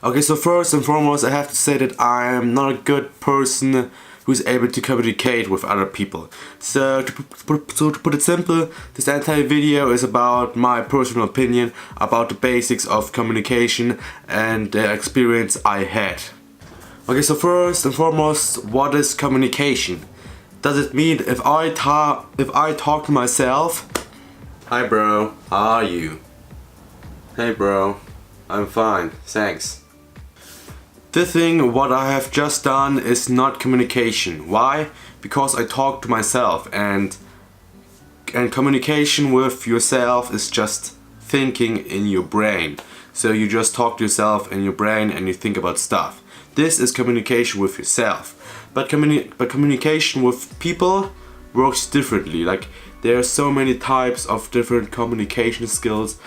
Okay, so first and foremost I have to say that I'm not a good person who's able to communicate with other people. So to put it simple, this entire video is about my personal opinion about the basics of communication and the experience I had. Okay, so first and foremost, what is communication? Does it mean if I talk to myself, "Hi bro, how are you? Hey bro, I'm fine, thanks." The thing what I have just done is not communication. Why? Because I talk to myself, and communication with yourself is just thinking in your brain. So you just talk to yourself in your brain and you think about stuff. This is communication with yourself. But communication with people works differently. Like, there are so many types of different communication skills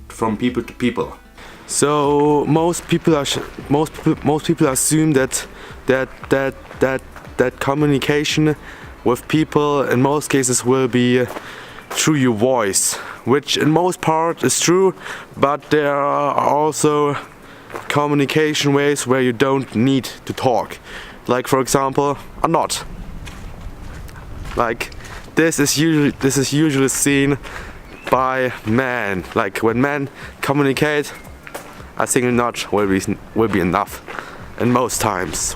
from people to people. So most people assume that communication with people in most cases will be through your voice, which in most part is true, but there are also communication ways where you don't need to talk. Like, for example, a nod. Like, this is usually seen by men. Like, when men communicate, I think a nod will be enough. And most times.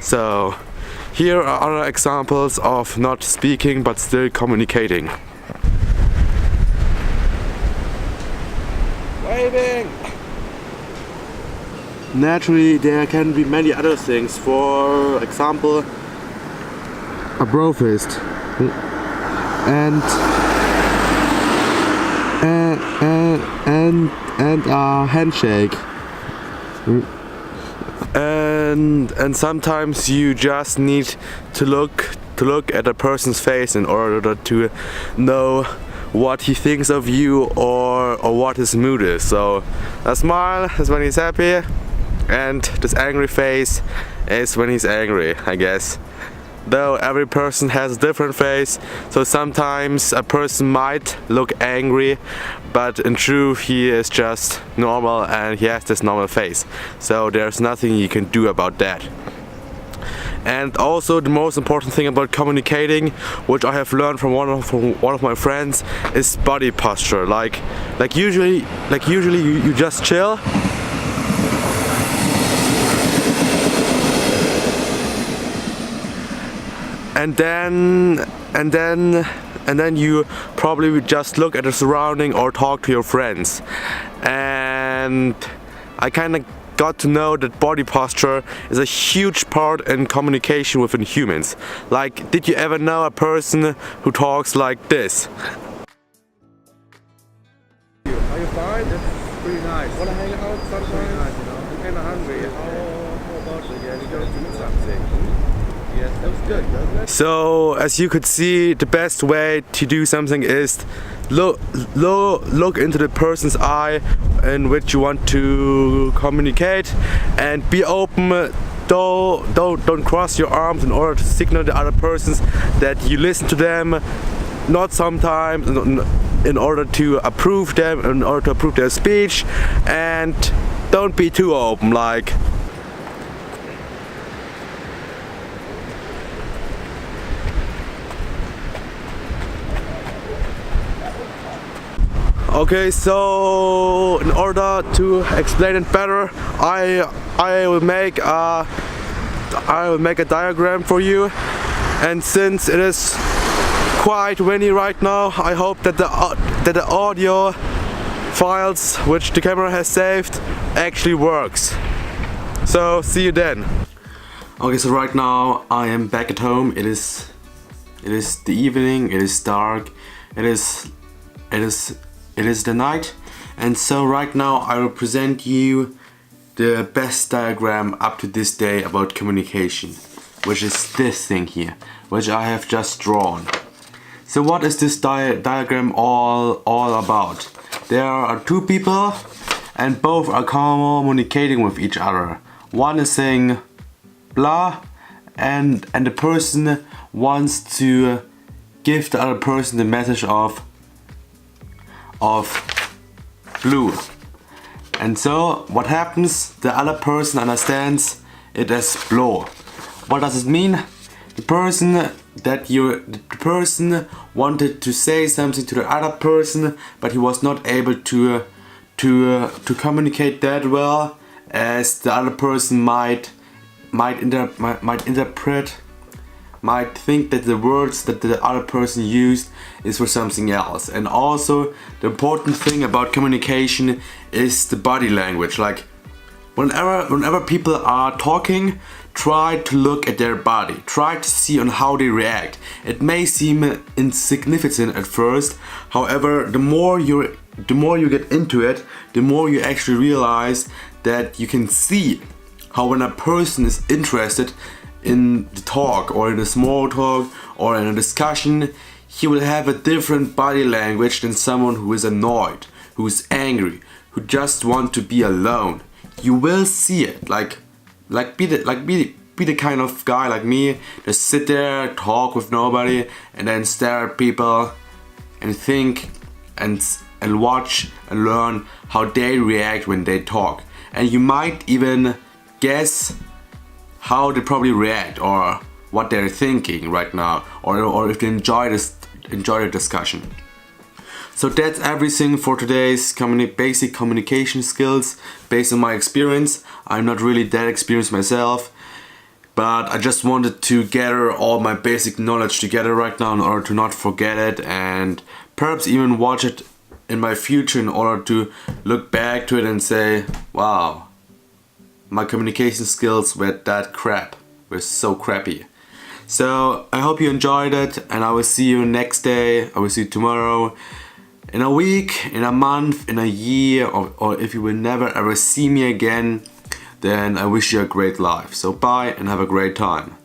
So here are other examples of not speaking but still communicating. Waving! Naturally, there can be many other things. For example, a bro fist and a handshake. And sometimes you just need to look at a person's face in order to know what he thinks of you or what his mood is. So a smile is when he's happy, and this angry face is when he's angry, I guess. Though every person has a different face, so sometimes a person might look angry, but in truth he is just normal and he has this normal face. So there's nothing you can do about that. And also the most important thing about communicating, which I have learned from one of my friends, is body posture. Like usually you just chill. And then you probably would just look at the surrounding or talk to your friends. And I kind of got to know that body posture is a huge part in communication within humans. Like, did you ever know a person who talks like this? Are you fine? That's pretty nice. Want to hang out sometime? Pretty nice, you know. I'm kind of hungry. How about you? Yeah, we go to eat something. Yes, that was good, doesn't it? So, as you could see, the best way to do something is look into the person's eye in which you want to communicate, and be open. Don't cross your arms in order to signal the other persons that you listen to them. Not sometimes in order to approve them, in order to approve their speech, and don't be too open. Like, okay, so in order to explain it better, I will make a diagram for you. And since it is quite windy right now, I hope that the audio files which the camera has saved actually works. So see you then. Okay, so right now I am back at home. It is the evening. It is dark. It is the night, and so right now I will present you the best diagram up to this day about communication, which is this thing here, which I have just drawn. So what is this diagram all about? There are two people, and both are communicating with each other. One is saying blah, and the person wants to give the other person the message of blue. And so what happens? The other person understands it as blow. What does it mean? The person wanted to say something to the other person, but he was not able to communicate that well, as the other person might think that the words that the other person used is for something else. And also the important thing about communication is the body language. Like whenever people are talking, try to look at their body. Try to see on how they react. It may seem insignificant at first. However, the more you get into it, the more you actually realize that you can see how when a person is interested in the talk or in a small talk or in a discussion, he will have a different body language than someone who is annoyed, who is angry, who just want to be alone. You will see it. Be the kind of guy like me, just sit there, talk with nobody, and then stare at people and think and watch and learn how they react when they talk. And you might even guess how they probably react or what they're thinking right now, or if they enjoy the discussion. So that's everything for today's basic communication skills based on my experience. I'm not really that experienced myself, but I just wanted to gather all my basic knowledge together right now in order to not forget it, and perhaps even watch it in my future in order to look back to it and say, wow, my communication skills were so crappy. So I hope you enjoyed it, and I will see you next day. I will see you tomorrow, in a week, in a month, in a year, or if you will never ever see me again, then I wish you a great life. So bye and have a great time.